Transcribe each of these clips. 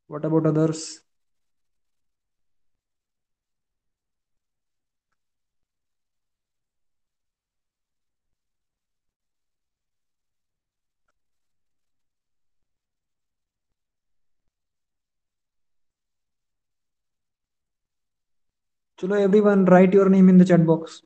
What about others? चलो everyone write your name in the chat box.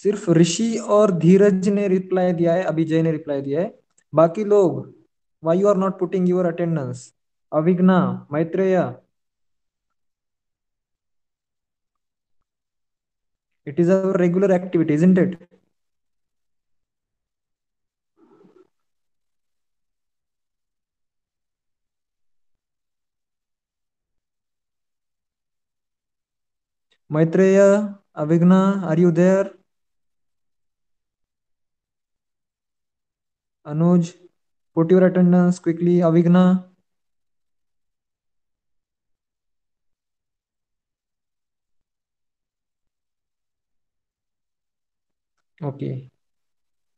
सिर्फ ऋषि और धीरज ने रिप्लाई दिया है, अभिजय ने रिप्लाई दिया है। बाकी लोग, why you are not putting your attendance? Avighna, Maitreya, it is our regular activity, isn't it? Maitreya, Avighna, are you there? Anuj, put your attendance quickly. Avighna, okay.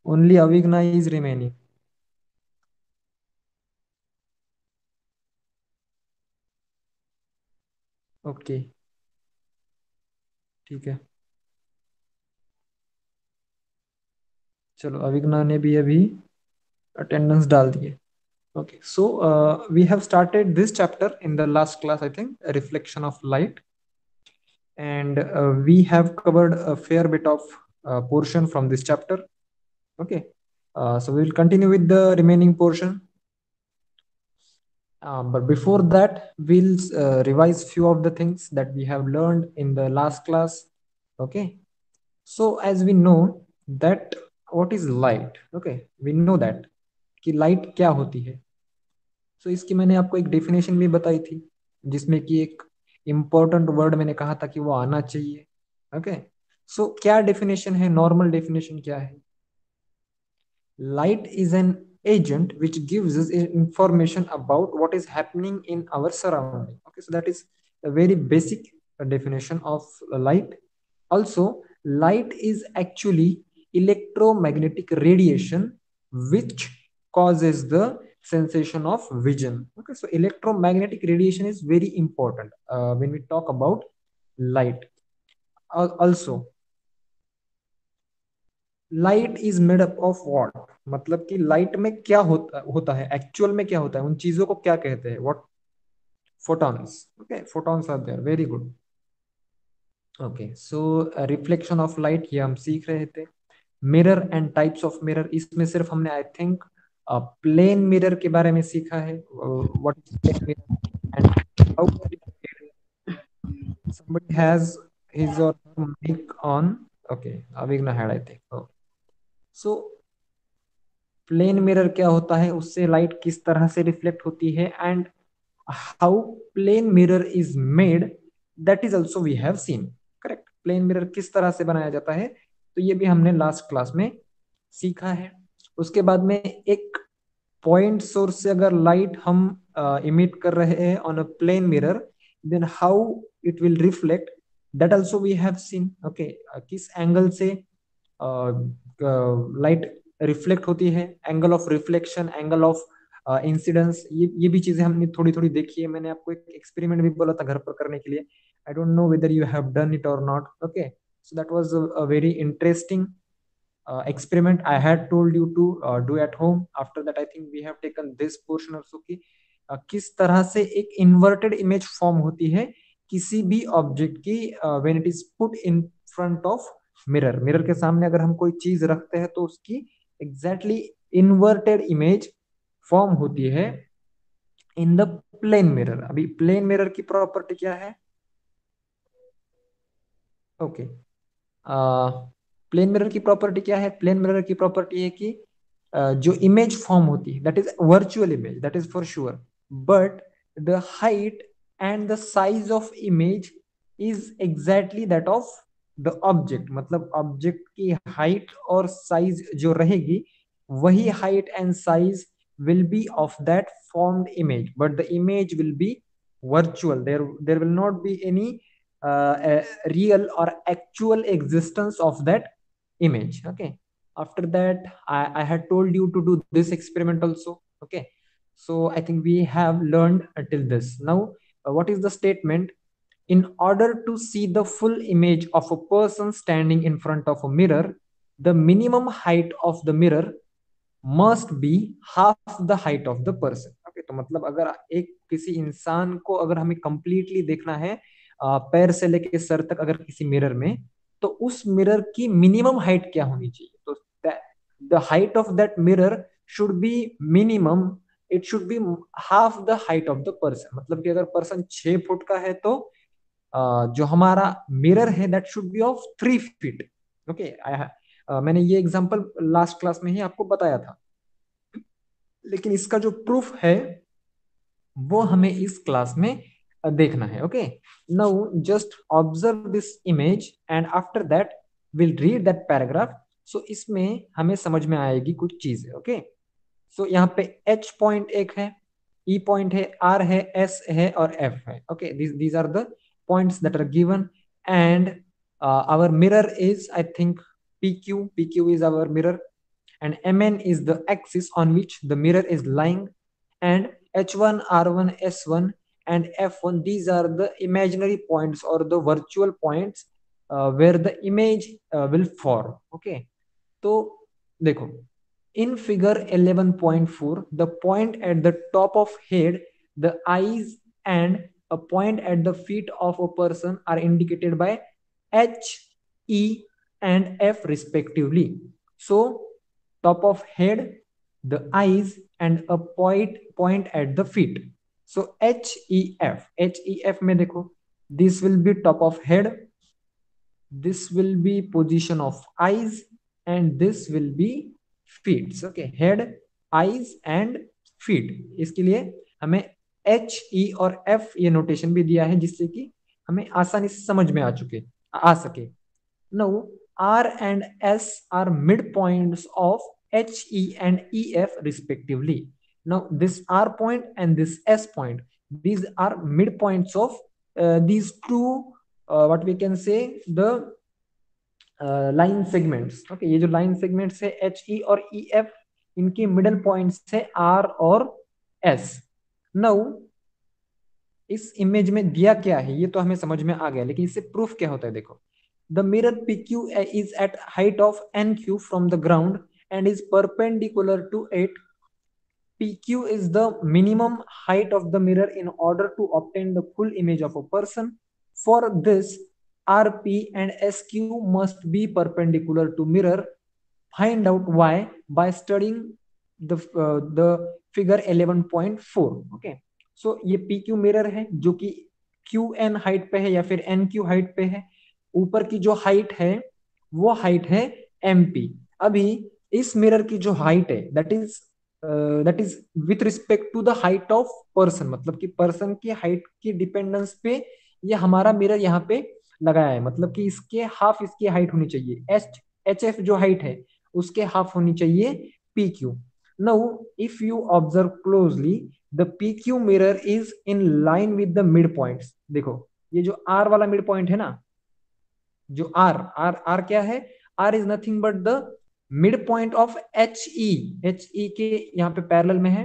Only Avighna is remaining. Okay, ठीक है। चलो अविघ्ना ने भी अभी अटेंडेंस डाल दिए। Okay, so we have started this chapter in the last class, I think, a reflection of light, and we have covered a fair bit of portion from this chapter. Okay, so we will continue with the remaining portion. But before that, we'll revise few of the things that we have learned in the last class. Okay, so as we know that what is light, okay, we know that कि light क्या होती है। So इसकी मैंने आपको एक definition भी बताई थी, जिसमें कि एक important word मैंने कहा था कि वो आना चाहिए। Okay, so क्या definition है, normal definition क्या है? Light is an agent which gives us information about what is happening in our surrounding. Okay, so that is a very basic definition of light. Also, light is actually electromagnetic radiation which causes the sensation of vision. Okay, so electromagnetic radiation is very important when we talk about light. Also, light is made up of what, मतलब कि light में क्या होता है, actual में क्या होता है, उन चीजों को क्या कहते हैं, what? Photons. Okay, photons are there, very good. Okay, so reflection of light ये हम सीख रहे थे। Mirror and types of mirror, इसमें सिर्फ हमने आई थिंक प्लेन मिरर के बारे में सीखा है, what is plane mirror and how somebody has his or her mic on. Okay, Avigna had, I think. Oh. So plane mirror क्या होता है, उससे लाइट किस तरह से रिफ्लेक्ट होती है, and how plane mirror is made, that is also we have seen. Correct, plane mirror किस तरह से बनाया जाता है, तो ये भी हमने लास्ट क्लास में सीखा है। उसके बाद में एक पॉइंट सोर्स से अगर लाइट हम इमिट कर रहे हैं on a plane mirror, then how it will reflect, that also we have seen. Okay, किस एंगल से लाइट रिफ्लेक्ट होती है, angle of reflection, angle of incidence, ये भी चीजें हमने थोड़ी थोड़ी देखी है। मैंने आपको एक एक्सपेरिमेंट भी बोला था घर पर करने के लिए। I don't know whether you have done it or not. Okay, so that was a very interesting experiment I had told you to do at home. After that, I think we have taken this portion also कि किस तरह से एक inverted image form होती है किसी भी object की when it is put in front of mirror। Mirror के सामने अगर हम कोई चीज रखते हैं तो उसकी एग्जैक्टली इन्वर्टेड इमेज फॉर्म होती है इन द प्लेन मिरर। अभी प्लेन मिरर की प्रॉपर्टी क्या है? ओके, प्लेन मिरर की प्रॉपर्टी क्या है? प्लेन मिरर की प्रॉपर्टी है कि जो इमेज फॉर्म होती है that is virtual image, that is for sure, but the height and the size of image is exactly that of the object. मतलब ऑब्जेक्ट की हाइट और साइज जो रहेगी, वही height and size will be of that formed image, but the image will be virtual. There will not be any real or actual existence of that image. Okay, after that I had told you to do this experiment also. Okay, so I think we have learned until this. Now what is the statement? In order to see the full image of a person standing in front of a mirror, the minimum height of the mirror must be half the height of the person. Okay, तो मतलब अगर एक किसी इंसान को अगर हमें completely देखना है पैर से लेके सर तक अगर किसी मिरर में, तो उस मिरर की मिनिमम हाइट क्या होनी चाहिए? तो the height of that mirror should be minimum, it should B half the height of the person. मतलब कि अगर पर्सन 6 फुट का है तो जो हमारा मिरर है that should be of 3 feet. Okay, मैंने ये एग्जांपल लास्ट क्लास में ही आपको बताया था, लेकिन इसका जो प्रूफ है वो हमें इस क्लास में देखना है। Okay, now just observe this image and after that will read that paragraph. So इसमें हमें समझ में आएगी कुछ चीजें। ओके, सो यहाँ पे एच पॉइंट एक है, ई पॉइंट है, आर है, एस है और एफ है। Okay, these are the points that are given, and our mirror is, I think, pq is our mirror, and mn is the axis on which the mirror is lying, and h1, r1, s1 and f1, these are the imaginary points or the virtual points where the image will form. Okay, तो देखो, in figure 11.4, the point at the top of head, the eyes and a point at the feet of a person are indicated by H, E and F respectively. So top of head, the eyes and a point at the feet. So HEF में देखो, this will be top of head, this will be position of eyes and this will be feet. Okay, head, eyes and feet, इसके लिए हमें H, E और F ये notation भी दिया है जिससे कि हमें आसानी से समझ में आ सके। Now R and S are midpoints of H, E and E, F respectively. Now this R point and this S point, these are midpoints of these two what we can say the line segments. Okay, ये जो line segments है H, ई और ई, F, इनके middle points है are और S. Now इस image में दिया क्या है ये तो हमें समझ में आ गया, लेकिन इससे प्रूफ क्या होता है? देखो, the mirror P Q is at height of N Q from the ground and is perpendicular to it. PQ is the minimum height of the mirror in order to obtain the full image of a person. For this, RP and SQ must be perpendicular to mirror. Find out why by studying the figure 11.4. Okay, so ये PQ mirror है जो कि QN height पे है या फिर NQ height पे है। ऊपर की जो हाइट है वो हाइट है MP। अभी इस मिरर की जो हाइट है that is with respect to the height of person, मतलब कि पर्सन की हाइट की डिपेंडेंस पे ये हमारा मिरर यहाँ पे लगाया है। मतलब कि इसके हाफ इसकी हाइट होनी चाहिए, एच एफ जो हाइट है उसके हाफ होनी चाहिए P Q. Now if you observe closely, the P Q mirror is in line with the mid points. देखो, ये जो आर वाला मिड पॉइंट है ना, जो आर आर आर क्या है? R is nothing but the mid point of H E के यहाँ पे पैरेलल में है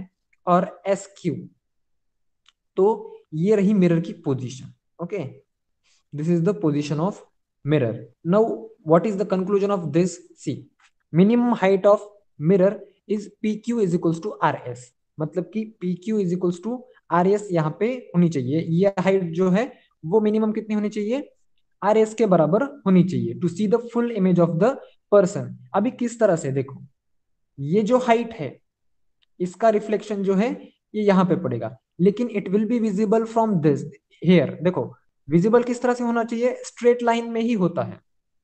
और एस क्यू। तो ये रही मिरर की position. Okay, this is the position of mirror. Now what is the conclusion of this? See, minimum height of mirror is P Q is equals to R S. मतलब कि P Q is equals to R S यहाँ पे होनी चाहिए। ये height जो है वो मिनिमम कितनी होनी चाहिए? आर एस के बराबर होनी चाहिए to see the full image of the person. अभी किस तरह से? देखो, ये जो हाइट है इसका रिफ्लेक्शन जो है ये यहाँ पे पड़ेगा, लेकिन it will be visible from this here. देखो, विजिबल किस तरह से होना चाहिए? स्ट्रेट लाइन में ही होता है,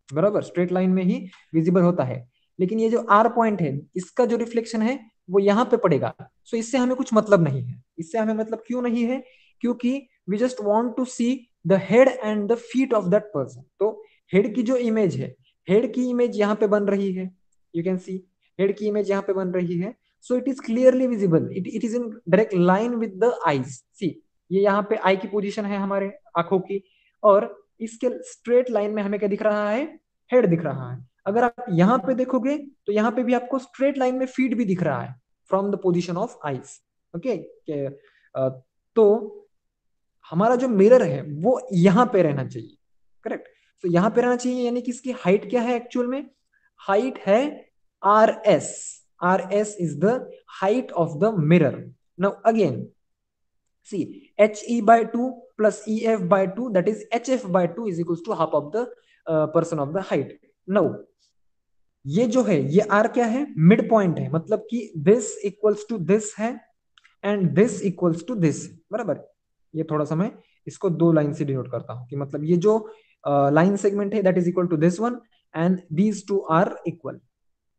बराबर, स्ट्रेट लाइन में ही विजिबल होता है। लेकिन ये जो आर पॉइंट है इसका जो रिफ्लेक्शन है वो यहाँ पे पड़ेगा। सो इससे हमें कुछ मतलब नहीं है। इससे हमें मतलब क्यों नहीं है? क्योंकि we just want to see the head and the feet of that person. तो हेड की जो इमेज है, हेड की इमेज यहाँ पे बन रही है, यू कैन सी हेड की इमेज यहाँ पे बन रही है। so it is clearly visible, it is in direct line with the eyes. See, ये यहाँ पे आई की पोजीशन है हमारे आंखों की, और इसके स्ट्रेट लाइन में हमें क्या दिख रहा है, हेड दिख रहा है। अगर आप यहाँ पे देखोगे तो यहाँ पे भी आपको स्ट्रेट लाइन में फीट भी दिख रहा है from the position of eyes. Okay, तो हमारा जो मिरर है वो यहाँ पे रहना चाहिए, करेक्ट। तो यहाँ पे रहना चाहिए, यानी कि इसकी हाइट क्या है एक्चुअल में, हाइट है R S. R S is the height of the mirror. Now again see, H E by two plus E F by two, that is H F by two is equal to half of the person of the height. नाउ ये जो है ये are क्या है, mid point है, मतलब कि दिस इक्वल्स टू दिस है and this equals to this, बराबर। ये थोड़ा सा मैं इसको दो लाइन से डिनोट करता हूं कि मतलब ये जो लाइन सेगमेंट है that is equal to this one and these two are equal,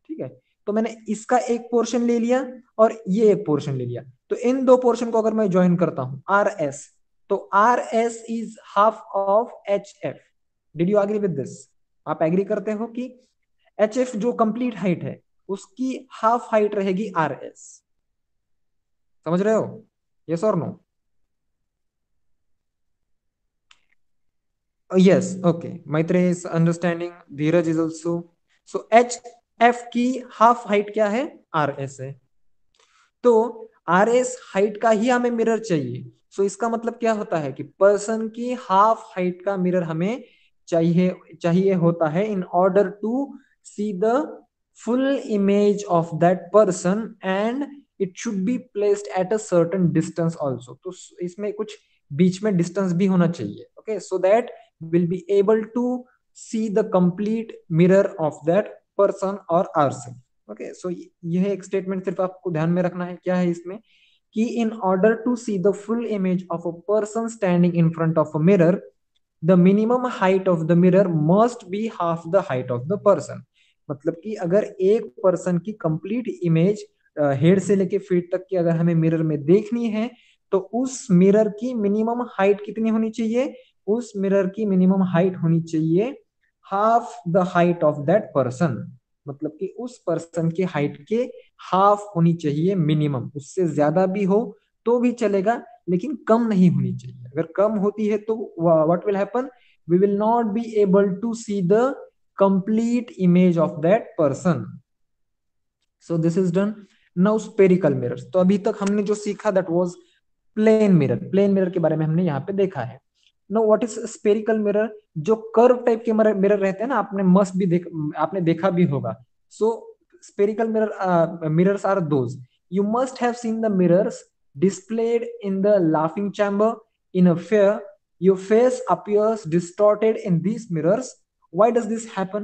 ठीक है। तो मैंने इसका एक पोर्शन ले लिया और ये एक पोर्शन ले लिया, तो इन दो पोर्शन को अगर मैं ज्वाइन करता हूं आर एस, तो R S is half of H F. Did you agree with this? आप एग्री करते हो कि एच एफ जो कंप्लीट हाइट है उसकी हाफ हाइट रहेगी आर एस? समझ रहे हो, यस और no? Yes, okay, Maitreya is understanding, Dheeraj is also. So H F की हाफ हाइट क्या है, आर एस है। तो आर एस हाइट का ही हमें मिरर चाहिए। सो इसका मतलब क्या होता है कि पर्सन की हाफ हाइट का मिरर हमें चाहिए चाहिए होता है in order to see the full image of that person, and it should be placed at a certain distance also. तो इसमें कुछ बीच में डिस्टेंस भी होना चाहिए, okay, so that will be able to see the complete mirror of that person और our. Okay, so यह एक स्टेटमेंट सिर्फ आपको ध्यान में रखना है, क्या है इसमें कि in order to see the full image of a person standing in front of a mirror, the minimum height of the mirror must be half the height of the person. मतलब कि अगर एक पर्सन की complete image head से लेके feet तक की अगर हमें मिरर में देखनी है, तो उस मिरर की मिनिमम हाइट कितनी होनी चाहिए, उस मिरर की मिनिमम हाइट होनी चाहिए half the height of that person. मतलब कि उस पर्सन की हाइट के हाफ होनी चाहिए मिनिमम, उससे ज्यादा भी हो तो भी चलेगा लेकिन कम नहीं होनी चाहिए। अगर कम होती है तो what will happen, we will not be able to see the complete image of that person. So this is done. Now spherical mirrors, तो अभी तक हमने जो सीखा that was plane mirror. Plane mirror के बारे में हमने यहाँ पे देखा है। No, what is spherical mirror? जो कर्व टाइप के मिरर रहते हैं ना, आपने मस्ट भी आपने देखा भी होगा। So spherical mirror mirrors are those, you must have seen the mirrors displayed in the laughing chamber in a fair. Your face appears distorted in these mirrors. Why does this happen?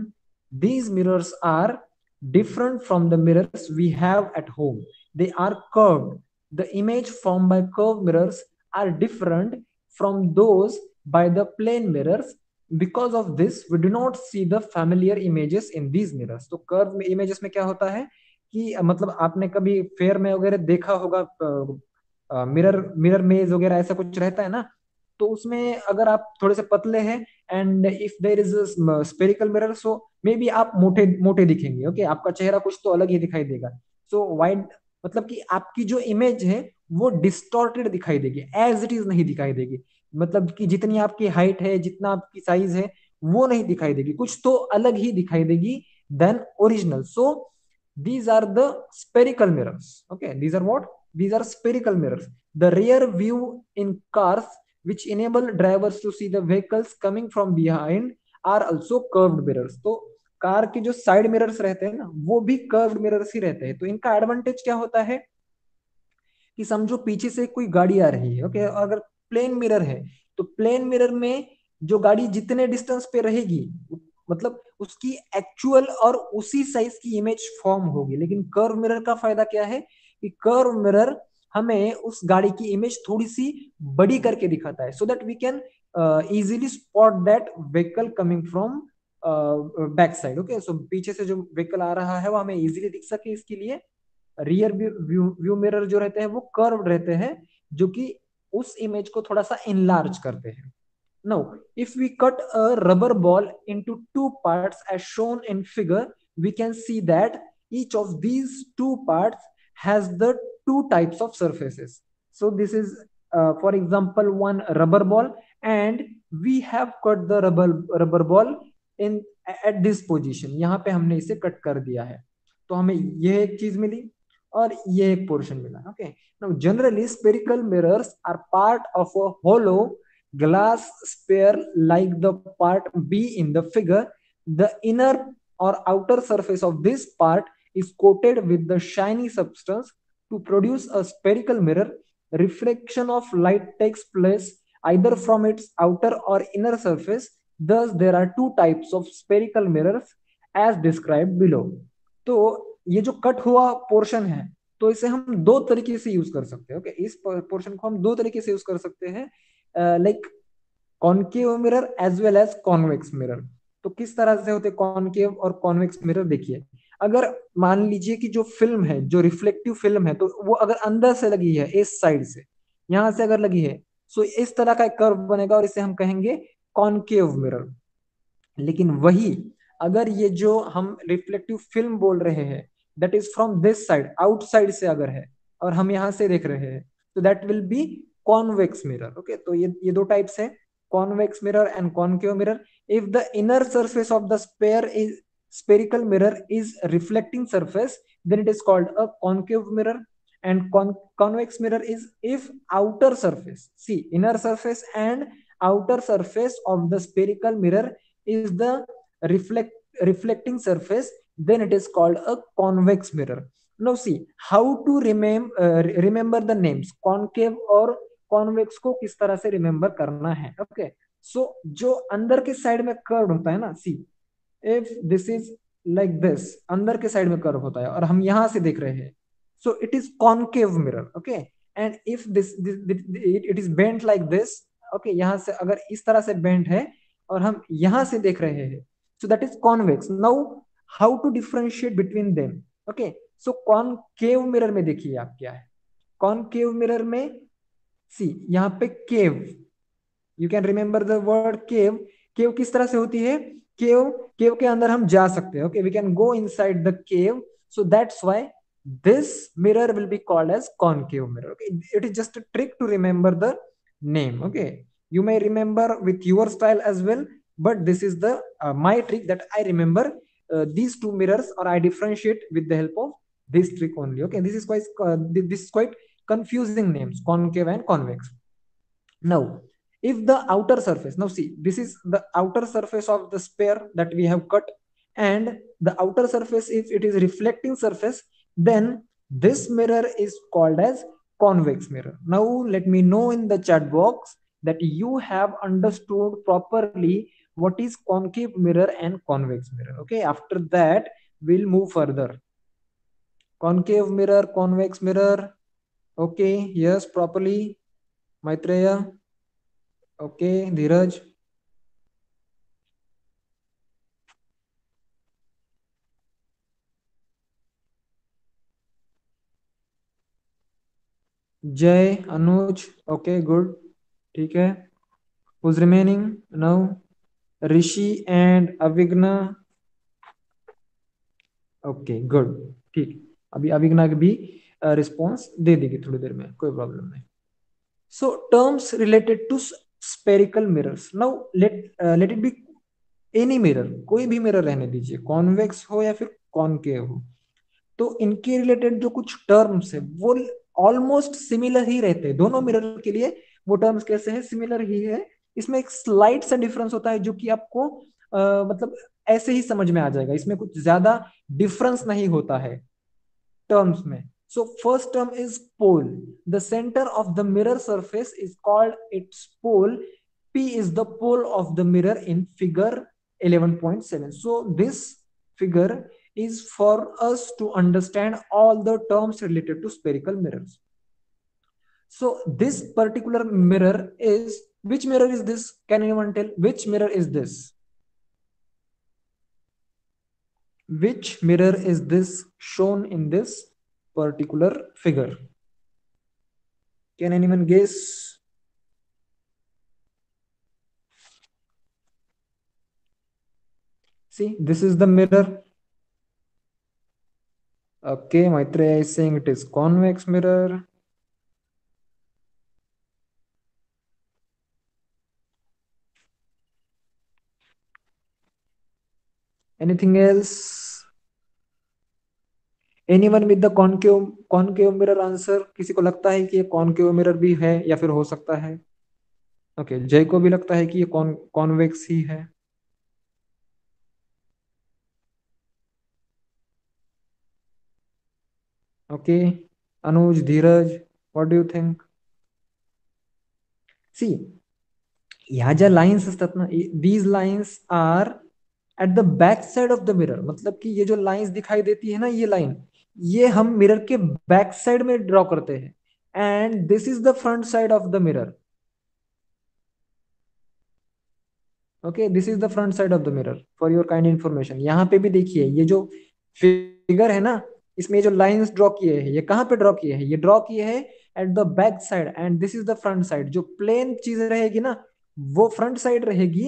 These mirrors are different from the mirrors we have at home. They are curved. The image formed by curved mirrors are different from those by the plane mirrors. Because of this, we do not see the familiar images in these mirrors. तो curve images में क्या होता है कि मतलब आपने कभी fair में वगैरह देखा होगा, मिरर मिरर मेज वगैरह ऐसा कुछ रहता है ना, तो उसमें अगर आप थोड़े से पतले हैं and if there is spherical mirror, so maybe आप मोटे मोटे दिखेंगे, ओके, आपका चेहरा कुछ तो अलग ही दिखाई देगा। सो वाइड मतलब कि आपकी जो इमेज है वो डिस्टॉर्टेड दिखाई देगी, एज इट इज नहीं दिखाई देगी। मतलब कि जितनी आपकी हाइट है, जितना आपकी साइज है, वो नहीं दिखाई देगी, कुछ तो अलग ही दिखाई देगी than original. So these are the spherical mirrors. Okay, these are what? These are spherical mirrors. The rear view in cars, which enable drivers to see the vehicles coming from behind, are also curved mirrors. तो car के जो side mirrors रहते हैं ना, वो भी curved mirrors ही रहते हैं। तो इनका एडवांटेज क्या होता है कि समझो पीछे से कोई गाड़ी आ रही है, ओके, अगर प्लेन मिरर है तो प्लेन मिरर में जो गाड़ी जितने डिस्टेंस पे रहेगी, मतलब उसकी एक्चुअल और उसी साइज की इमेज फॉर्म होगी। लेकिन कर्व मिरर का फायदा क्या है कि कर्व मिरर हमें उस गाड़ी की इमेज थोड़ी सी बड़ी करके दिखाता है, so that we can easily spot that vehicle coming from back side. Okay, so पीछे से जो व्हीकल आ रहा है वो हमें इजीली दिख सके, इसके लिए रियर व्यू मिरर जो रहते हैं वो कर्व रहते हैं, जो कि उस इमेज को थोड़ा सा इनलार्ज करते हैं। Now if we cut a rubber ball into two parts as shown in figure, we can see that each of these two parts has the two types of surfaces. So this is for example one rubber ball, and we have cut the rubber ball in at this position, यहाँ पे हमने इसे cut कर दिया है, तो हमें ये एक चीज मिली और ये एक पोर्शन मिला. Okay, now generally spherical mirrors are part of a hollow glass sphere like the part B in the figure. The inner or outer surface of this part is coated with the shiny substance to produce a spherical mirror. Reflection of light takes place either from its outer or inner surface. Thus, there are two types of spherical mirrors as described below. तो ये जो cut हुआ portion है, तो इसे हम दो तरीके से यूज कर सकते हैं. ओके, इस पोर्शन को हम दो तरीके से यूज कर सकते हैं, like concave mirror as well as convex mirror. तो किस तरह से होते कॉनकेव और कॉन्वेक्स मिरर, देखिए अगर मान लीजिए कि जो फिल्म है, जो रिफ्लेक्टिव फिल्म है, तो वो अगर अंदर से लगी है इस साइड से, यहां से अगर लगी है, सो इस तरह का एक कर्व बनेगा और इसे हम कहेंगे कॉनकेव मिरर. लेकिन वही अगर ये जो हम रिफ्लेक्टिव फिल्म बोल रहे हैं, that is from this side, outside से अगर है और हम यहाँ से देख रहे हैं, तो that will B convex mirror. Okay, तो ये दो टाइप्स है, convex mirror and concave mirror. If the inner surface of the sphere is spherical mirror is reflecting surface, then it is called a concave mirror. And convex mirror is if outer surface, see inner surface and outer surface of the spherical mirror is the reflect reflecting surface, then it is called a convex mirror. Now see how to remember the names concave और convex को किस तरह से remember करना है. Okay, सो जो अंदर के साइड में कर्व होता है ना, see if this is like this, अंदर के साइड में कर्व होता है और हम यहां से देख रहे हैं, so it is concave mirror. Okay, and if this it is bent like this, okay, यहां से अगर इस तरह से बेंट है और हम यहां से देख रहे हैं, so that is convex. Now how to differentiate between them. Okay, so concave mirror में देखिए आप क्या है, कॉनकेव मिरर में सी यहाँ पे cave, you can remember the word cave. Cave किस तरह से होती है, केव केव के अंदर हम जा सकते हैं. Okay, we can go inside the cave, so that's why this mirror will be called as concave mirror. Okay, it is just a trick to remember the name. Okay, you may remember with your style as well, but this is the my trick that I remember these two mirrors, or I differentiate with the help of this trick only. Okay, this is quite confusing names, concave and convex. Now, if the outer surface, now see, this is the outer surface of the sphere that we have cut, and the outer surface, if it is reflecting surface, then this mirror is called as convex mirror. Now, let me know in the chat box that you have understood properly what is concave mirror and convex mirror. Okay, after that, we'll move further. Concave mirror, convex mirror. Okay, yes, properly. Maitreya. Okay, Dheeraj. Jay, Anuj. Okay, good. ठीक है. Who's remaining now? Rishi and Avigna. Okay, good. ठीक. अभी अविग्ना भी response दे देगी थोड़ी देर में, कोई problem नहीं. So terms related to spherical mirrors. Now let it be any mirror, कोई भी मिरर रहने दीजिए, कॉन्वेक्स हो या फिर कॉनकेव हो, तो इनके रिलेटेड जो कुछ टर्म्स है वो ऑलमोस्ट सिमिलर ही रहते हैं दोनों मिरर के लिए. वो टर्म्स कैसे हैं, सिमिलर ही है. इसमें एक स्लाइट सा डिफरेंस होता है जो कि आपको मतलब ऐसे ही समझ में आ जाएगा, इसमें कुछ ज्यादा डिफरेंस नहीं होता है टर्म्स में. So first term is pole. The center of the mirror surface is called its pole. P is the pole of the mirror in figure 11.7. So this figure is for us to understand all the terms related to spherical mirrors. So this particular mirror is, which mirror is this? Can anyone tell which mirror is this? Which mirror is this shown in this particular figure? Can anyone guess? See, this is the mirror. Okay, Maitreya is saying it is convex mirror. Anything else? Anyone with the concave mirror answer? किसी को लगता है कि ये concave mirror भी है या फिर हो सकता है? ओके, जय को भी लगता है कि ये कॉन्वेक्स ही है. Okay, Anuj, Dheeraj, what do you think? See, ह्या ज्या लाइन्स असतात ना, these lines are at the back side of the mirror. मतलब कि ये जो लाइंस दिखाई देती है ना, ये लाइन, ये हम मिरर के बैक साइड में ड्रॉ करते हैं. And this is the front side of the mirror. Okay, this is the front side of the mirror for your kind information. यहाँ पे भी देखिए, ये जो फिगर है ना, इसमें जो लाइंस ड्रॉ किए हैं, ये कहाँ पे ड्रॉ किए हैं? ये ड्रॉ किए हैं eight the back side, and this is the front side. जो प्लेन चीज रहेगी ना, वो फ्रंट साइड रहेगी.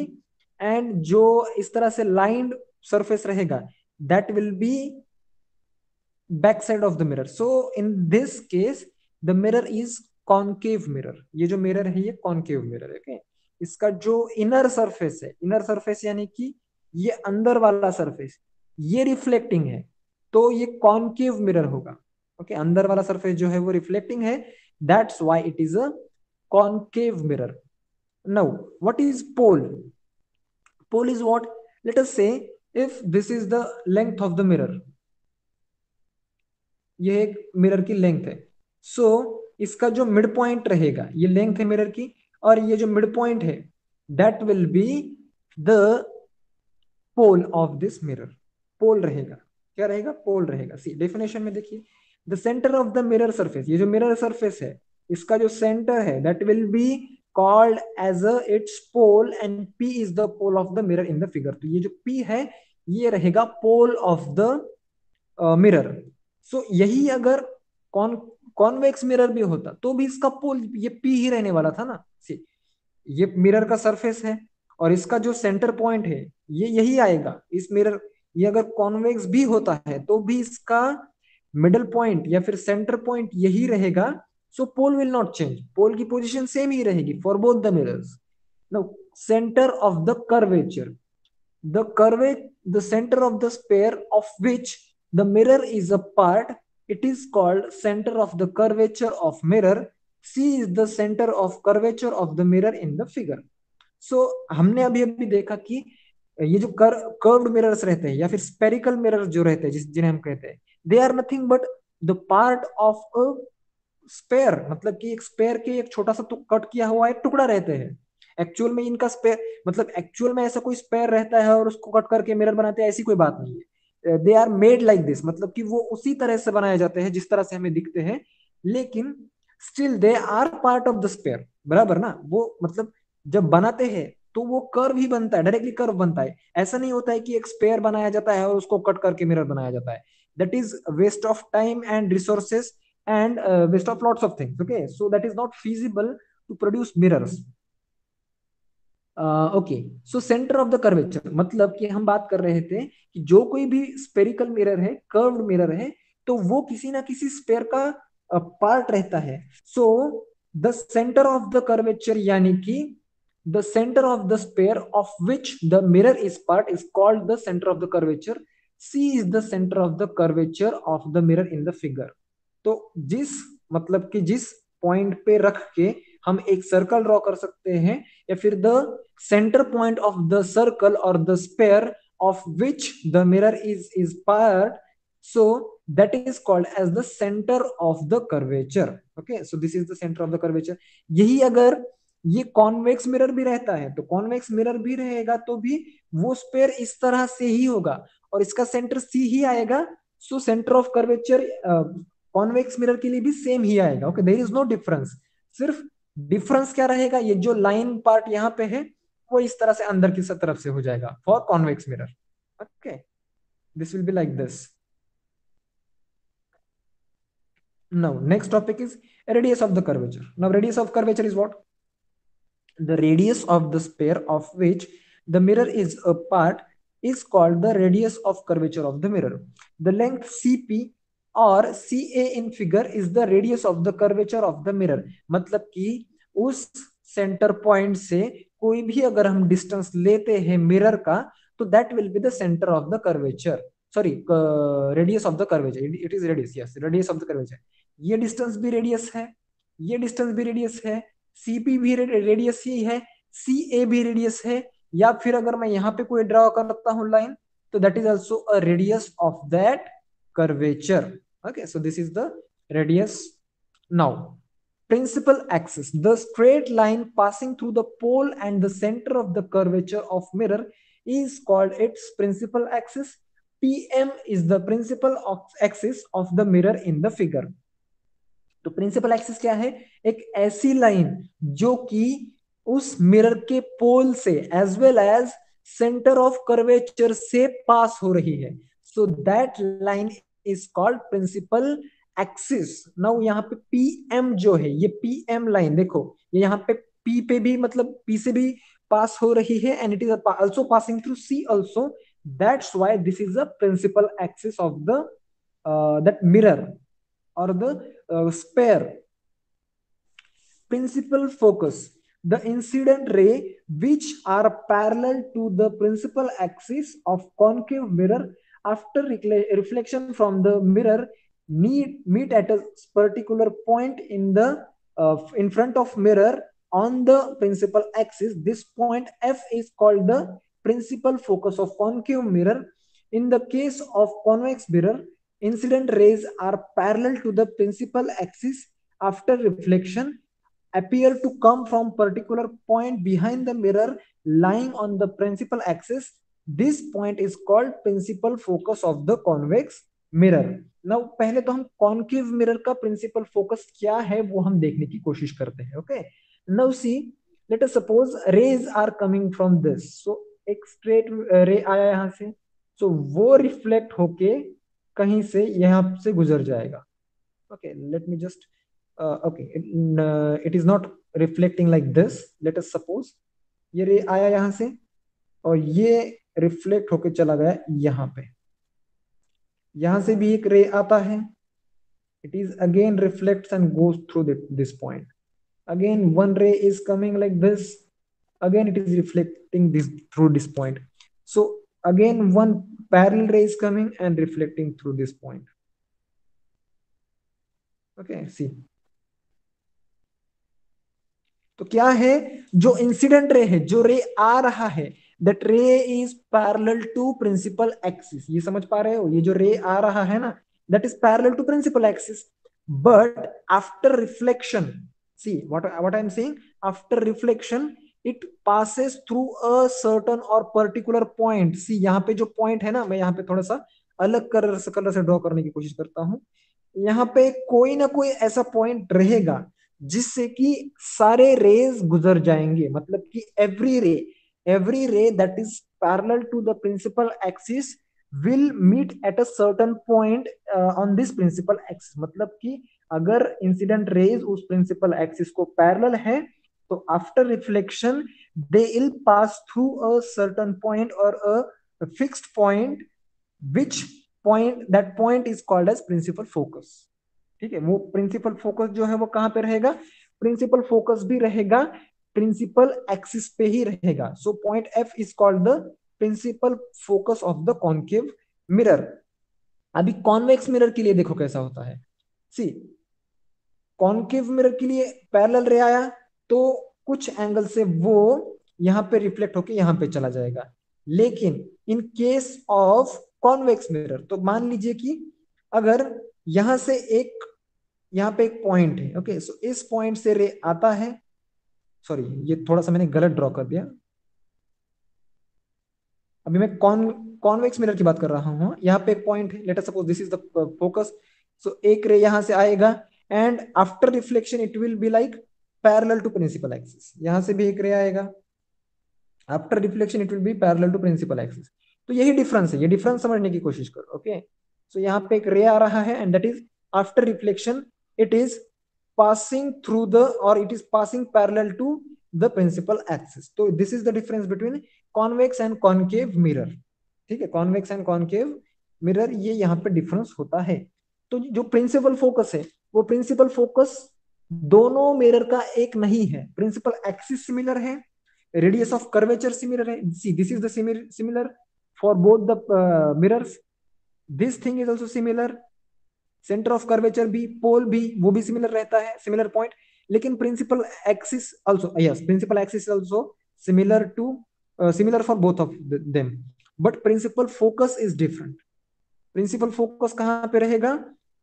एंड जो इस तरह से लाइंड सरफेस रहेगा, that will be back side of the mirror. So in this case the mirror is concave mirror. ये जो मिरर है, ये कॉन्केव मिरर है. ओके, इसका जो इनर सरफेस है, इनर सरफेस यानी कि ये अंदर वाला सरफेस, ये रिफ्लेक्टिंग है, तो ये कॉन्केव मिरर होगा. ओके, अंदर वाला सरफेस जो है वो रिफ्लेक्टिंग है, that's why it is a concave mirror. Now what is pole? Pole is what? Let us say if this is the length of the mirror, ये एक मिरर की लेंथ है. सो इसका जो मिड पॉइंट रहेगा, ये लेंथ है मिरर की, और ये जो मिड पॉइंट है, that will be the pole of this mirror. Pole रहेगा. क्या रहेगा? पोल रहेगा. सी, डेफिनेशन में देखिए, the centre of the mirror surface, ये जो मिरर सरफेस है, इसका जो सेंटर है, that will be called as a its pole, and P is the pole of the mirror in the figure. तो ये जो पी है, ये रहेगा पोल ऑफ द मिरर. सो यही अगर कॉन कॉन्वेक्स मिरर भी होता, तो भी इसका पोल ये पी ही रहने वाला था ना. सी, ये मिरर का सरफेस है, और इसका जो सेंटर पॉइंट है, ये यही आएगा इस मिरर. ये अगर कॉन्वेक्स भी होता है, तो भी इसका मिडल पॉइंट या फिर सेंटर पॉइंट यही रहेगा. सो पोल विल नॉट चेंज. पोल की पोजीशन सेम ही रहेगी for both the mirrors. Now, centre of the curvature, the curve the center of the sphere of which the mirror is a part, it is called center of the curvature of mirror. C is the center of curvature of the mirror in the figure. So हमने अभी अभी देखा कि ये जो curved mirrors रहते हैं या फिर स्पेरिकल मिरर जो रहते हैं, जिन्हें हम कहते हैं, they are nothing but the part of a sphere. मतलब कि एक स्पेयर के एक छोटा सा तो कट किया हुआ एक टुकड़ा रहते हैं. एक्चुअल में इनका स्पेयर, मतलब एक्चुअल में ऐसा कोई स्पेयर रहता है और उसको कट करके मिरर बनाते हैं, ऐसी कोई बात नहीं है. They are made like this, मतलब कि वो उसी तरह से बनाए जाते हैं जिस तरह से हमें दिखते हैं, लेकिन still they are part of the sphere. बराबर ना? वो मतलब जब बनाते हैं तो वो कर्व ही बनता है, डायरेक्टली कर्व बनता है. ऐसा नहीं होता है कि एक स्पेयर बनाया जाता है और उसको कट करके मिरर बनाया जाता है. That is waste of time and resources and waste of lots of things. Okay, so that is not feasible to produce mirrors. Okay, so centre of the curvature, मतलब कि हम बात कर रहे थे कि जो कोई भी स्पेरिकल मिरर है, कर्व्ड मिरर है, तो वो किसी ना किसी स्पेयर का पार्ट रहता है. So the centre of the curvature यानी कि the centre of the sphere of which the mirror is part is called the centre of the curvature. C is the centre of the curvature of the mirror in the figure. तो जिस, मतलब कि जिस point पे रख के हम एक सर्कल ड्रॉ कर सकते हैं, या फिर the center point of the circle or the sphere of which the mirror is part, so that is called as the center of the curvature. Okay, so this is the center of the curvature. यही अगर ये convex mirror भी रहता है, तो convex mirror भी रहेगा तो भी वो स्पेयर इस तरह से ही होगा, और इसका सेंटर सी ही आएगा. So centre of curvature convex mirror के लिए भी सेम ही आएगा. Okay, there is no difference. सिर्फ डिफरेंस क्या रहेगा? ये जो लाइन पार्ट यहाँ पे है, वो इस तरह से अंदर की तरफ से हो जाएगा for convex mirror. Okay, this will be like this. Now next topic is radius of the curvature. Now radius of curvature is what? The radius of the sphere of which the mirror is a part is called the radius of curvature of the mirror. The length CP और C A in figure is the radius of the curvature of the mirror. मतलब कि उस centre point से कोई भी अगर हम distance लेते हैं मिरर का, तो that will be the centre of the curvature, sorry radius of the curvature, it is radius, yes radius of the curvature. ये डिस्टेंस भी रेडियस है, ये डिस्टेंस भी रेडियस है, सीपी भी रेडियस ही है, सी ए भी रेडियस है। या फिर अगर मैं यहाँ पे कोई ड्रॉ करता हूँ लाइन, तो that is also a radius of that curvature. Okay, so this is the radius. Now, principal axis, the straight line passing through the pole and the center of the curvature of mirror is called its principal axis. PM is the principal axis of the mirror in the figure. तो principal axis क्या है? एक ऐसी line जो कि उस mirror के pole से as well as centre of curvature से पास हो रही है। So that line is called principal axis. Now यहाँ पे पीएम जो है, ये पीएम लाइन देखो, ये यहाँ पे पी पे भी, मतलब पी से भी पास हो रही है, and it is also passing through C also. That's why this is a principal axis of the that mirror or the sphere. Principal focus, the incident ray which are parallel to the principal axis of concave mirror after reflection from the mirror meet at a particular point in front of mirror on the principal axis. This point F is called the principal focus of concave mirror. In the case of convex mirror, incident rays are parallel to the principal axis after reflection, appear to come from particular point behind the mirror lying on the principal axis. This point is called principal focus of the convex mirror. Now पहले तो हम concave mirror का principal focus क्या है वो हम देखने की कोशिश करते हैं। Okay, now see, let us suppose rays are coming from this. So एक स्ट्रेट रे आया यहाँ से, सो वो रिफ्लेक्ट होके कहीं से यहाँ से गुजर जाएगा। Okay, let me just okay, it is not reflecting like this. Let us suppose ये रे आया यहाँ से और ये रिफ्लेक्ट होके चला गया यहाँ पे। यहाँ से भी एक रे आता है, it is again reflects and goes through this point. Again one ray is coming like this, again it is reflecting this through this point. So again one parallel ray is coming and reflecting through this point. Okay, see, तो क्या है, जो incident ray है, जो रे आ रहा है, that ray is parallel to principal axis. ये समझ पा रहे हो, ये जो रे आ रहा है ना, that is parallel to principal axis, but after reflection, see what I am saying, after reflection it passes through a certain or particular point. See यहाँ पे जो पॉइंट है ना, मैं यहाँ पे थोड़ा सा अलग कलर से ड्रॉ करने की कोशिश करता हूँ। यहाँ पे कोई ना कोई ऐसा पॉइंट रहेगा जिससे कि सारे रेज गुजर जाएंगे। मतलब कि every ray that is parallel to the principal axis will meet at a certain point on this principal axis. मतलब कि अगर इंसिडेंट रेज उस प्रिंसिपल एक्सिस को पैरेलल है, तो after reflection they will pass through a certain point or a fixed point, which point, that point is called as principal focus. ठीक है, वो प्रिंसिपल फोकस जो है वो कहां पे रहेगा? प्रिंसिपल फोकस भी रहेगा प्रिंसिपल एक्सिस पे ही रहेगा। So point F is called the principal focus of the concave mirror. अभी कॉन्वेक्स मिरर के लिए देखो कैसा होता है। सी, कॉन्केव मिरर के लिए पैरेलल रे आया तो कुछ एंगल से वो यहां पे रिफ्लेक्ट होके यहां पे चला जाएगा। लेकिन in case of convex mirror, तो मान लीजिए कि अगर यहां से एक, यहाँ पे एक पॉइंट है, ओके, सो इस पॉइंट से रे आता है, सॉरी ये थोड़ा सा मैंने गलत ड्रॉ कर दिया। अभी मैं कॉन्वेक्स मिरर की बात कर रहा हूँ। यहाँ पे एक पॉइंट है, let us suppose this is the focus. So एक रे यहाँ से आएगा and after reflection it will be like parallel to principal axis. यहाँ से भी एक रे आएगा, after reflection it will be parallel to principal axis. तो यही डिफरेंस है, ये डिफरेंस समझने की कोशिश करो। ओके, सो यहाँ पे एक रे आ रहा है and that is after reflection it is passing through the, or it is passing parallel to the principal axis. तो this is the difference between convex and concave mirror। ठीक है, convex and concave mirror, ये यहाँ पे difference होता है। तो जो प्रिंसिपल फोकस है, वो प्रिंसिपल फोकस दोनों मिरर का एक नहीं है। प्रिंसिपल एक्सिस सिमिलर है, रेडियस ऑफ कर्वेचर सिमिलर है। See this is the similar for both the mirrors, this thing is also similar, centre of curvature भी, पोल भी, वो भी सिमिलर रहता है, सिमिलर पॉइंट। लेकिन principal axis also, yes principal axis also similar to, similar for both of them, but principal focus is different. Principal focus कहां पे रहेगा?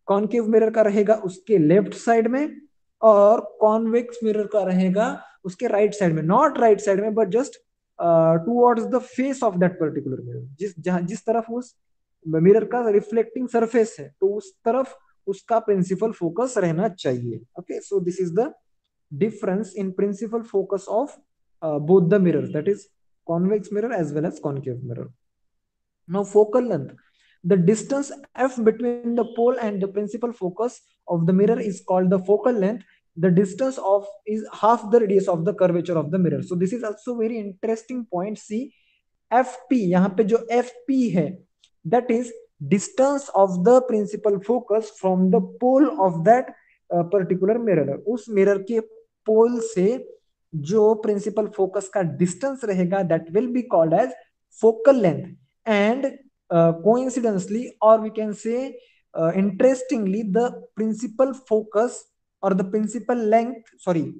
कॉनकेव मिरर का रहेगा उसके लेफ्ट साइड में, और कॉन्वेक्स मिरर का रहेगा उसके राइट साइड में, नॉट राइट साइड में but just towards the face of that particular mirror, जिस तरफ उस मिरर का रिफ्लेक्टिंग सरफेस है, तो उस तरफ उसका प्रिंसिपल फोकस रहना चाहिए। Okay, so this is the difference in principal focus of both the mirrors, that is convex mirror as well as concave mirror. Now focal length, the distance f between the pole and the principal focus of the mirror is called the focal length. The distance of is half the radius of the curvature of the mirror. So this is also very interesting point. See, fp, यहाँ पे जो fp है, that is distance of the principal focus from the pole of that particular mirror. उस mirror के pole से जो principal focus का distance रहेगा, that will be called as focal length. And coincidentally, or we can say interestingly, the principal focus or the principal length, sorry,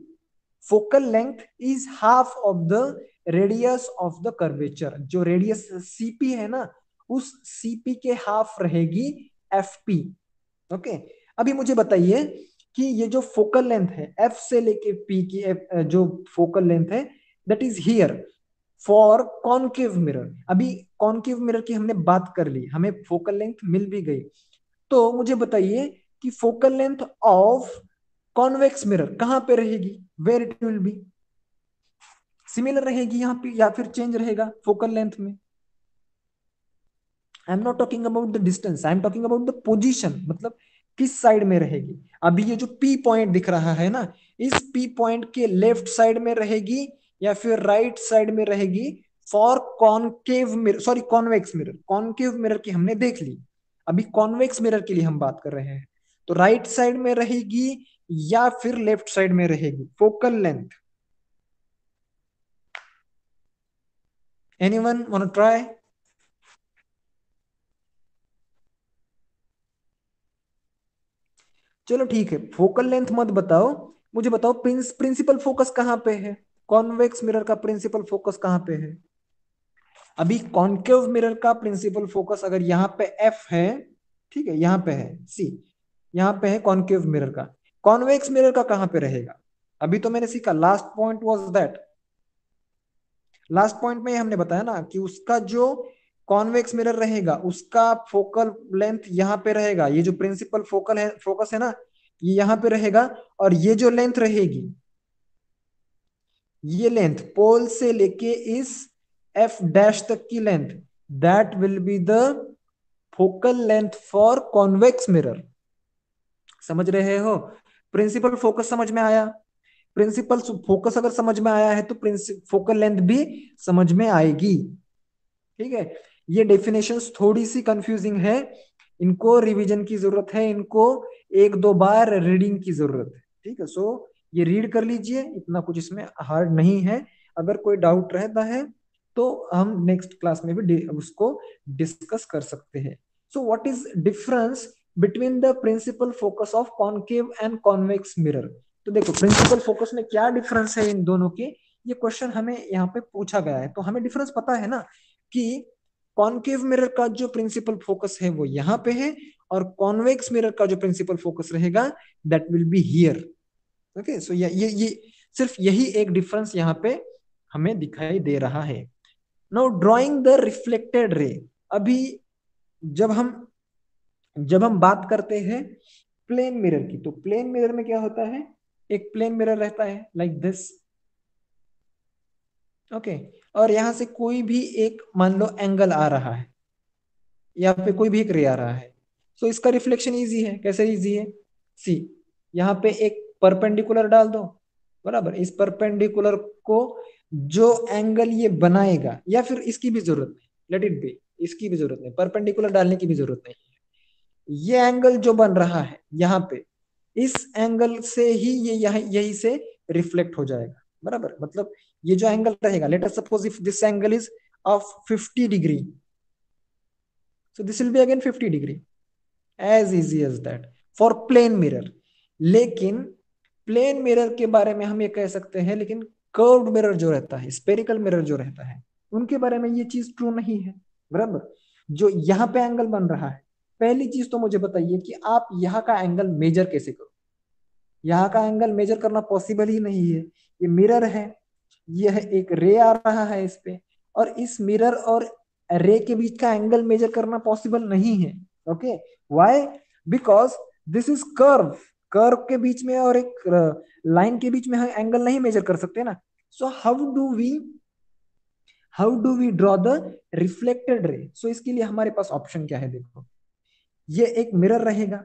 focal length is half of the radius of the curvature. जो radius cp है ना, उस cp के half रहेगी fp. Okay, अभी मुझे बताइए कि ये जो फोकल लेंथ है f से लेके p की, जो फोकल लेंथ है, that is here for concave mirror. अभी कॉनकेव मिरर की हमने बात कर ली, हमें फोकल लेंथ मिल भी गई. तो मुझे बताइए कि focal length of convex mirror कहां पे रहेगी? Where it will be? Similar रहेगी यहाँ पे या फिर चेंज रहेगा फोकल लेंथ में? I am not talking about the distance, I am talking about the position, मतलब किस साइड में रहेगी. अभी ये जो पी पॉइंट दिख रहा है ना, इस पी पॉइंट के लेफ्ट साइड में रहेगी या फिर राइट साइड में रहेगी for concave mirror, sorry convex mirror. Concave mirror की हमने देख ली, अभी कॉन्वेक्स मिरर के लिए हम बात कर रहे हैं. तो राइट साइड में रहेगी या फिर लेफ्ट साइड में रहेगी focal length? Anyone want to try? चलो ठीक है, फोकल लेंथ मत बताओ, मुझे बताओ प्रिंसिपल फोकस कहाँ पे है? कॉन्वेक्स मिरर का प्रिंसिपल फोकस कहाँ पे है? अभी कॉन्केव मिरर का प्रिंसिपल फोकस अगर यहाँ पे एफ है, ठीक है, यहाँ पे है सी, यहाँ पे है कॉन्केव मिरर का. कॉन्वेक्स मिरर का कहाँ पे रहेगा? अभी तो मैंने सीखा, last point was that, last point में हमने बताया ना कि उसका जो कॉन्वेक्स मिरर रहेगा उसका फोकल लेंथ यहाँ पे रहेगा. ये जो प्रिंसिपल फोकल है, फोकस है ना, ये यहाँ पे रहेगा. और ये जो लेंथ रहेगी, ये लेंथ पोल से लेके इस एफ डैश तक की length, that will be the focal length for convex mirror. समझ रहे हो? प्रिंसिपल फोकस समझ में आया? प्रिंसिपल फोकस अगर समझ में आया है तो फोकल लेंथ भी समझ में आएगी. ठीक है, ये डेफिनेशंस थोड़ी सी कंफ्यूजिंग है, इनको रिवीजन की जरूरत है, इनको एक दो बार रीडिंग की जरूरत है. ठीक है, सो ये रीड कर लीजिए, इतना कुछ इसमें हार्ड नहीं है. अगर कोई डाउट रहता है तो हम नेक्स्ट क्लास में भी उसको डिस्कस कर सकते हैं. So what is difference between the principal focus of concave and convex mirror? तो देखो, प्रिंसिपल फोकस में क्या डिफरेंस है इन दोनों के, ये क्वेश्चन हमें यहाँ पे पूछा गया है, तो हमें डिफरेंस पता है ना कि कॉनकेव मिरर का जो प्रिंसिपल फोकस है वो यहाँ पे है, और कॉन्वेक्स मिरर का जो प्रिंसिपल फोकस रहेगा that will be here. Okay, so ये सिर्फ यही एक डिफरेंस यहाँ पे हमें दिखाई दे रहा है. नाउ ड्रॉइंग द रिफ्लेक्टेड रे. अभी जब हम जब हम बात करते हैं प्लेन मिरर की, तो प्लेन मिरर में क्या होता है? एक प्लेन मिरर रहता है लाइक दिस. ओके, और यहां से कोई भी एक मान लो एंगल आ रहा है, या फिर कोई भी एक रे आ रहा है, तो इसका रिफ्लेक्शन इजी है. कैसे इजी है? सी, यहाँ पे एक परपेंडिकुलर डाल दो, बराबर. इस परपेंडिकुलर को जो एंगल ये बनाएगा, या फिर इसकी भी जरूरत नहीं, लेट इट बी, इसकी भी जरूरत नहीं, परपेंडिकुलर डालने की भी जरूरत नहीं है. ये एंगल जो बन रहा है यहाँ पे, इस एंगल से ही ये यहाँ यही से रिफ्लेक्ट हो जाएगा, बराबर। मतलब ये जो एंगल रहेगा, late us suppose if this angle is of 50 degree, so this will be again 50 degree, as easy as that for plane mirror। लेकिन प्लेन मिरर के बारे में हम ये कह सकते हैं, लेकिन कर्व्ड मिरर जो रहता है, स्पेरिकल मिरर जो रहता है, उनके बारे में ये चीज ट्रू नहीं है, बराबर। जो यहाँ पे एंगल बन रहा है, पहली चीज तो मुझे बताइए कि आप यहाँ का एंगल मेजर कैसे करो। यहाँ का एंगल मेजर करना पॉसिबल ही नहीं है। ये मिरर है, यह एक रे आ रहा है इस पे, और इस मिरर और रे के बीच का एंगल मेजर करना पॉसिबल नहीं है। Okay, why? Because this is curve. Curve के बीच में और एक लाइन के बीच में हम एंगल नहीं मेजर कर सकते ना। So how do we draw the reflected ray? So इसके लिए हमारे पास ऑप्शन क्या है, देखो। ये एक मिरर रहेगा।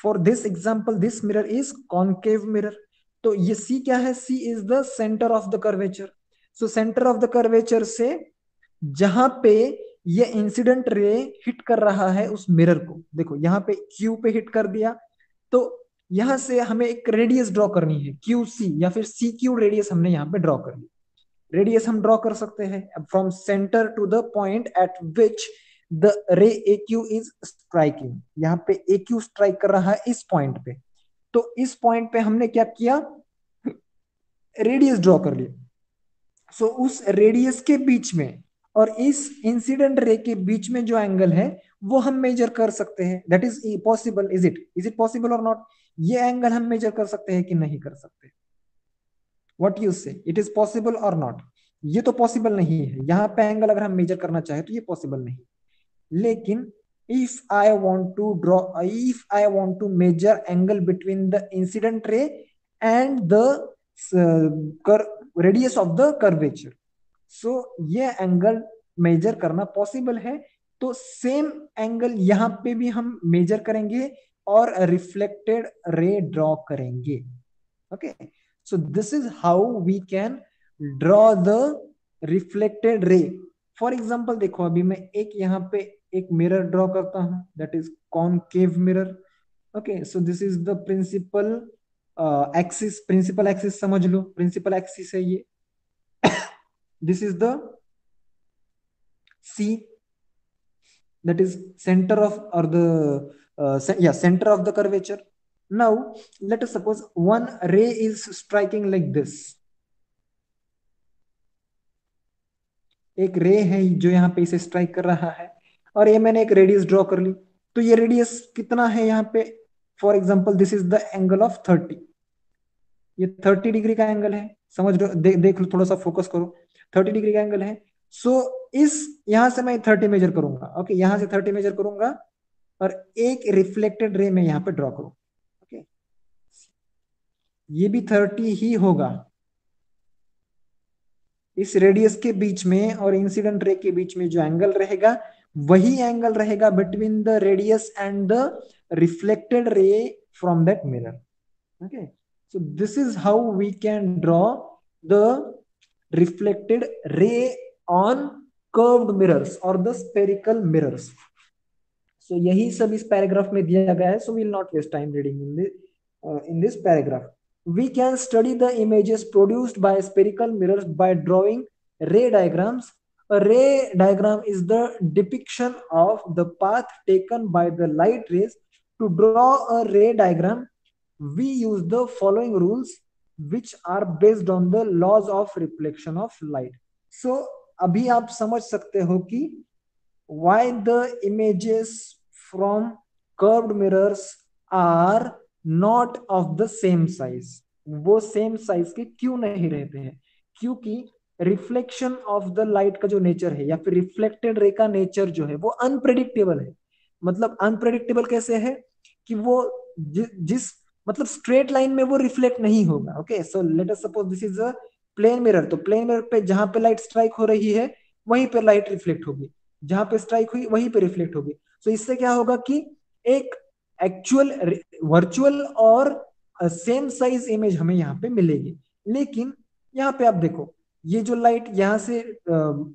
For this example this mirror is concave mirror. तो ये सी क्या है? C is the centre of the curvature. So centre of the curvature से जहां पे ये इंसिडेंट रे हिट कर रहा है उस मिरर को, देखो यहाँ पे क्यू पे हिट कर दिया, तो यहां से हमें एक रेडियस ड्रॉ करनी है, क्यू सी या फिर सी क्यू रेडियस हमने यहाँ पे ड्रॉ कर ली। रेडियस हम ड्रॉ कर सकते हैं from centre to the point at which the ray A Q is striking. यहाँ पे ए क्यू स्ट्राइक कर रहा है इस पॉइंट पे, तो इस पॉइंट पे हमने क्या किया, रेडियस ड्रॉ कर लिया। सो उस रेडियस के बीच में और इस इंसिडेंट रे के बीच में जो एंगल है वो हम मेजर कर सकते हैं। That is possible. Is it possible और नॉट? ये एंगल हम मेजर कर सकते हैं कि नहीं कर सकते? व्हाट यू से, इट इज पॉसिबल और नॉट? ये तो पॉसिबल नहीं है। यहाँ पे एंगल अगर हम मेजर करना चाहे तो ये पॉसिबल नहीं। लेकिन if I want to measure angle between the incident ray and the radius of the curvature, so ये एंगल मेजर करना पॉसिबल है। तो सेम एंगल यहाँ पे भी हम मेजर करेंगे और रिफ्लेक्टेड रे ड्रॉ करेंगे। Okay, so this is how we can draw the reflected ray. For example देखो, अभी मैं एक यहाँ पे एक मिरर ड्रॉ करता हूं, that is concave mirror. Okay, so this is the principal axis. Principal axis समझ लो, प्रिंसिपल एक्सिस है ये। This is the C, that is center of or the center of the curvature. Now let us suppose one ray is striking like this। एक रे है जो यहाँ पे इसे स्ट्राइक कर रहा है, और ये मैंने एक रेडियस ड्रॉ कर ली। तो ये रेडियस कितना है यहाँ पे? For example this is the angle of 30। ये 30 डिग्री का एंगल है, समझ लो। देख लो, थोड़ा सा फोकस करो। 30 डिग्री का एंगल है। सो इस यहां से मैं 30 मेजर करूंगा। ओके, यहां से 30 मेजर करूंगा और एक रिफ्लेक्टेड रे में यहाँ पे ड्रॉ करूं। ओके, ये भी 30 ही होगा। इस रेडियस के बीच में और इंसिडेंट रे के बीच में जो एंगल रहेगा वही एंगल रहेगा between the radius and the reflected रे from that mirror. Okay, so this is how we can draw the reflected ray on curved mirrors or the spherical mirrors। so यही सब इस पैराग्राफ में दिया गया है। so we'll not waste time reading in this paragraph। we can study the images produced by spherical mirrors by drawing ray diagrams। a ray diagram is the depiction of the path taken by the light rays। to draw a ray diagram we use the following rules which are based on the laws of reflection of light। so अभी आप समझ सकते हो कि why the images from curved mirrors are not of the same size। वो same size के क्यों नहीं रहते हैं? क्योंकि रिफ्लेक्शन ऑफ द लाइट का जो नेचर है या फिर रिफ्लेक्टेड रे का नेचर जो है वो अनप्रेडिक्टेबल है। मतलब अनप्रेडिक्टेबल कैसे है कि वो जिस मतलब स्ट्रेट लाइन में वो रिफ्लेक्ट नहीं होगा। Okay, so let us suppose this is a plane mirror. तो प्लेन मिरर पे जहां पे लाइट स्ट्राइक हो रही है वहीं पे लाइट रिफ्लेक्ट होगी, जहां पे स्ट्राइक हुई वहीं पे रिफ्लेक्ट होगी। सो इससे क्या होगा कि एक एक्चुअल वर्चुअल और सेम साइज इमेज हमें यहाँ पे मिलेगी। लेकिन यहाँ पे आप देखो, ये जो लाइट यहाँ से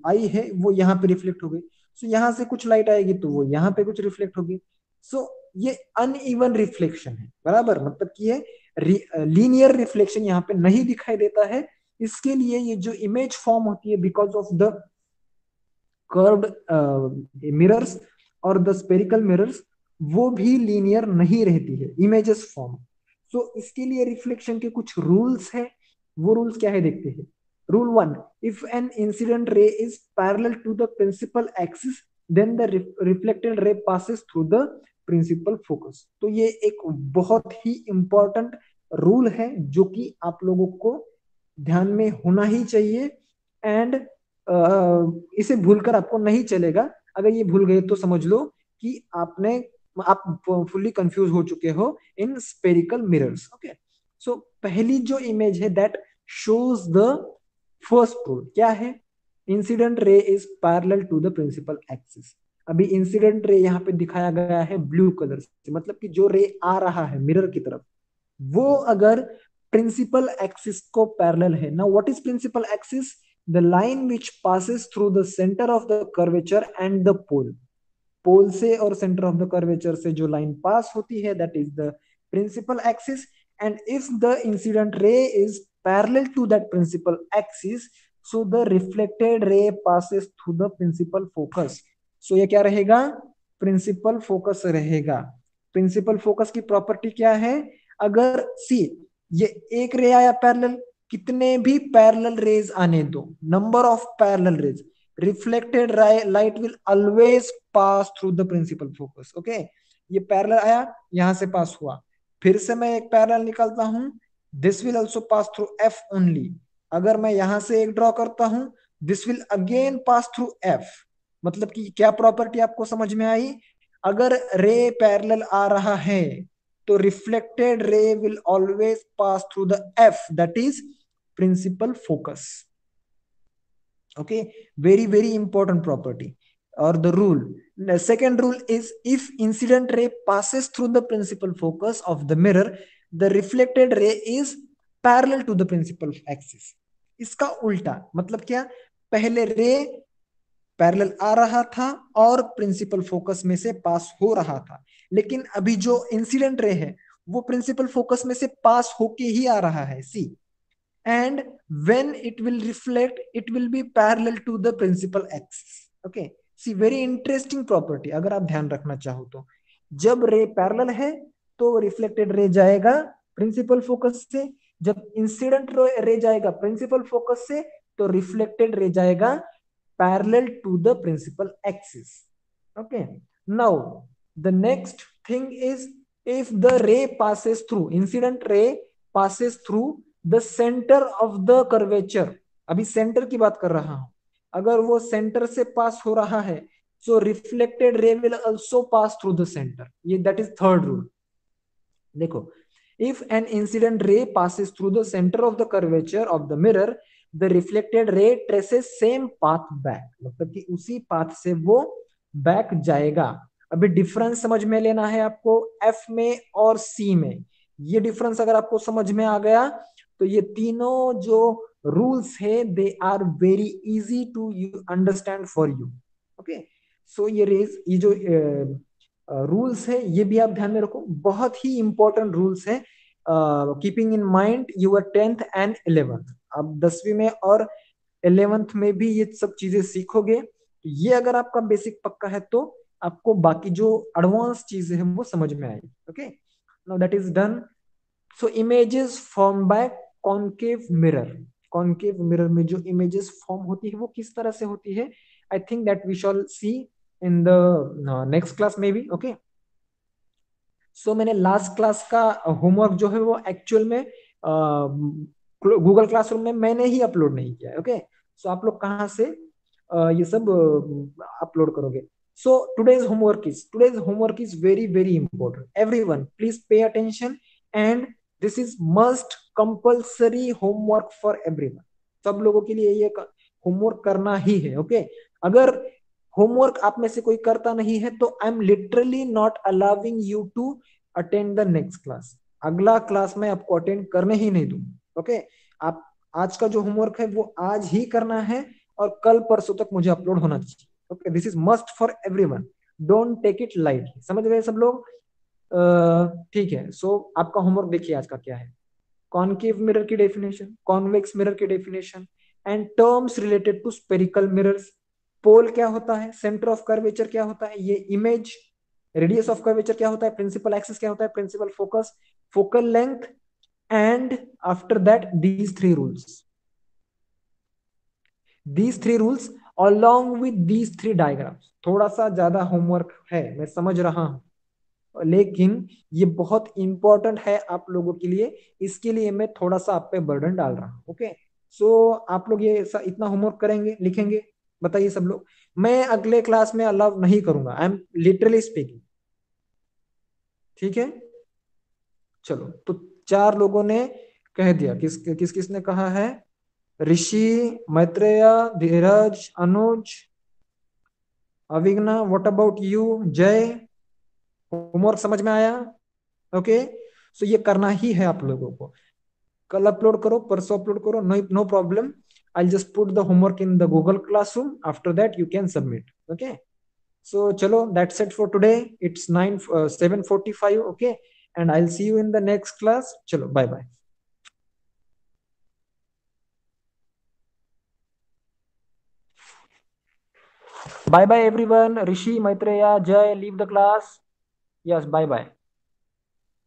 आई है वो यहाँ पे रिफ्लेक्ट हो गई। सो यहाँ से कुछ लाइट आएगी तो वो यहाँ पे कुछ रिफ्लेक्ट होगी। सो ये अनइवन रिफ्लेक्शन है, बराबर, मतलब कि ये लीनियर रिफ्लेक्शन यहाँ पे नहीं दिखाई देता है। इसके लिए ये जो इमेज फॉर्म होती है because of the curved mirrors और द स्पेरिकल मिरर्स, वो भी लीनियर नहीं रहती है, इमेजेस फॉर्म। सो इसके लिए रिफ्लेक्शन के कुछ रूल्स है। वो रूल्स क्या है देखते हैं। Rule one, if an incident ray is parallel to the principal axis then the reflected ray passes through the principal focus. तो ये एक बहुत ही इंपॉर्टेंट रूल है जो कि आप लोगों को ध्यान में होना ही चाहिए। एंड इसे भूलकर आपको नहीं चलेगा। अगर ये भूल गए तो समझ लो कि आप फुल्ली कंफ्यूज हो चुके हो in spherical mirrors. Okay, so पहली जो इमेज है that shows the first rule क्या है, incident ray is parallel to the principal axis. अभी इंसिडेंट रे यहाँ पे दिखाया गया है ब्लू कलर से, मतलब कि जो रे आ रहा है मिरर की तरफ वो अगर प्रिंसिपल एक्सिस को पैरेलल है। Now what is principal axis, the line which passes through the centre of the curvature and the pole. Pole से और सेंटर ऑफ द कर्वेचर से जो लाइन पास होती है that is the principal axis. And if the incident ray is parallel to that principal axis, so the reflected ray passes through the principal focus. So ये क्या रहेगा, principal focus रहेगा। Principal focus की property क्या है, अगर सी ये एक रे आया पैरेलल, कितने भी पैरेलल रेज आने दो, number of parallel rays, reflected light will always pass through the principal focus. Okay, ये पैरेलल आया, यहां से पास हुआ, फिर से मैं एक पैरेलल निकालता हूं, this will also pass through F only. अगर मैं यहां से एक ड्रॉ करता हूं, this will again pass through F. मतलब कि क्या प्रॉपर्टी आपको समझ में आई, अगर रे पैरेलल आ रहा है तो reflected ray will always pass through the F, that is principal focus. okay, very very important property or the rule. The second rule is if incident ray passes through the principal focus of the mirror, the reflected ray is parallel to the principal axis। इसका उल्टा मतलब क्या, पहले ray parallel आ रहा था और principal focus में से पास हो रहा था, लेकिन अभी जो इंसिडेंट रे है वो प्रिंसिपल फोकस में से पास होके ही आ रहा है, सी। and when it will reflect it will be parallel to the principal axis। okay, see very interesting property। अगर आप ध्यान रखना चाहो तो जब रे पैरेलल है तो रिफ्लेक्टेड रे जाएगा प्रिंसिपल फोकस से, जब इंसिडेंट रे जाएगा प्रिंसिपल फोकस से तो रिफ्लेक्टेड रे जाएगा parallel to the principal axis. okay, now the next thing is if the ray passes through incident ray passes through the centre of the curvature. अभी centre की बात कर रहा हूं, अगर वो सेंटर से पास हो रहा है so reflected ray will also pass through the centre. ये दैट इज थर्ड रूल। देखो, if an incident ray passes through the centre of the curvature of the mirror, the reflected ray traces same path back, मतलब कि उसी path से वो back जाएगा। अभी difference समझ में लेना है आपको एफ में और सी में। ये डिफरेंस अगर आपको समझ में आ गया तो ये तीनों जो रूल्स है they are very easy to you understand for you. Okay, so ये जो रूल्स है ये भी आप ध्यान में रखो, बहुत ही इंपॉर्टेंट रूल्स है। Keeping in mind your 10th and 11th, आप 10वीं में और 11th में भी ये सब चीजें सीखोगे। ये अगर आपका बेसिक पक्का है तो आपको बाकी जो एडवांस चीजें हैं वो समझ में आएगी। Okay, now that is done. So images form by concave mirror. Concave mirror में जो इमेजेस फॉर्म होती है वो किस तरह से होती है, I think that we shall see in the next class में भी। ओके, सो मैंने लास्ट क्लास का होमवर्क जो है वो एक्चुअल में गूगल क्लासरूम में मैंने ही अपलोड नहीं किया है। ओके, सो आप लोग कहाँ से ये सब अपलोड करोगे। सो today's homework is very very important, everyone please pay attention, and this is must compulsory homework for everyone। सब लोगों के लिए ये होमवर्क करना ही है। ओके, अगर होमवर्क आप में से कोई करता नहीं है तो I am literally not allowing you to attend the next class. अगला क्लास में आपको अटेंड करने ही नहीं दूंगा। ओके, आप आज का जो होमवर्क है वो आज ही करना है और कल परसों तक मुझे अपलोड होना चाहिए। Okay, this is must for everyone, don't take it lightly. समझ गए सब लोग। ठीक है, सो आपका होमवर्क देखिए आज का क्या है। कॉनकेव मिरर की डेफिनेशन, कॉन्वेक्स मिरर की definition, and terms related to spherical mirrors. Pole क्या होता है, सेंटर ऑफ कर्वेचर क्या होता है, ये इमेज, रेडियस ऑफ कर्वेचर क्या होता है, प्रिंसिपल एक्सिस क्या होता है, principal focus, focal length, and after that these three rules, these three rules along with these three diagrams. थोड़ा सा ज्यादा होमवर्क है, मैं समझ रहा हूं, लेकिन ये बहुत इंपॉर्टेंट है आप लोगों के लिए, इसके लिए मैं थोड़ा सा आप पे बर्डन डाल रहा हूँ। ओके, सो आप लोग ये इतना होमवर्क करेंगे, लिखेंगे, बताइए सब लोग। मैं अगले क्लास में अलाउ नहीं करूंगा, आई एम लिटरली स्पीकिंग। ठीक है, चलो तो चार लोगों ने कह दिया, किस किस किसने कहा है, ऋषि, मैत्रेय, धीरज, अनुज, अविग्ना, व्हाट अबाउट यू, जय? होमवर्क समझ में आया? ओके, सो ये करना ही है आप लोगों को। कल अपलोड करो, परसों अपलोड करो, no no problem. I'll just put the homework in the Google Classroom. After that, you can submit. Okay. So, chalo, that's it for today. It's 7:45. Okay. And I'll see you in the next class. Chalo, bye bye. Bye bye, everyone. Rishi, Maitreya, Jay, leave the class. Yes, bye bye.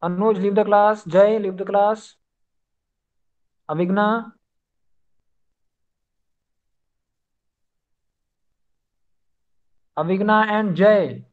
Anuj, leave the class. Jay, leave the class. Avigna, Avigna, and Jay.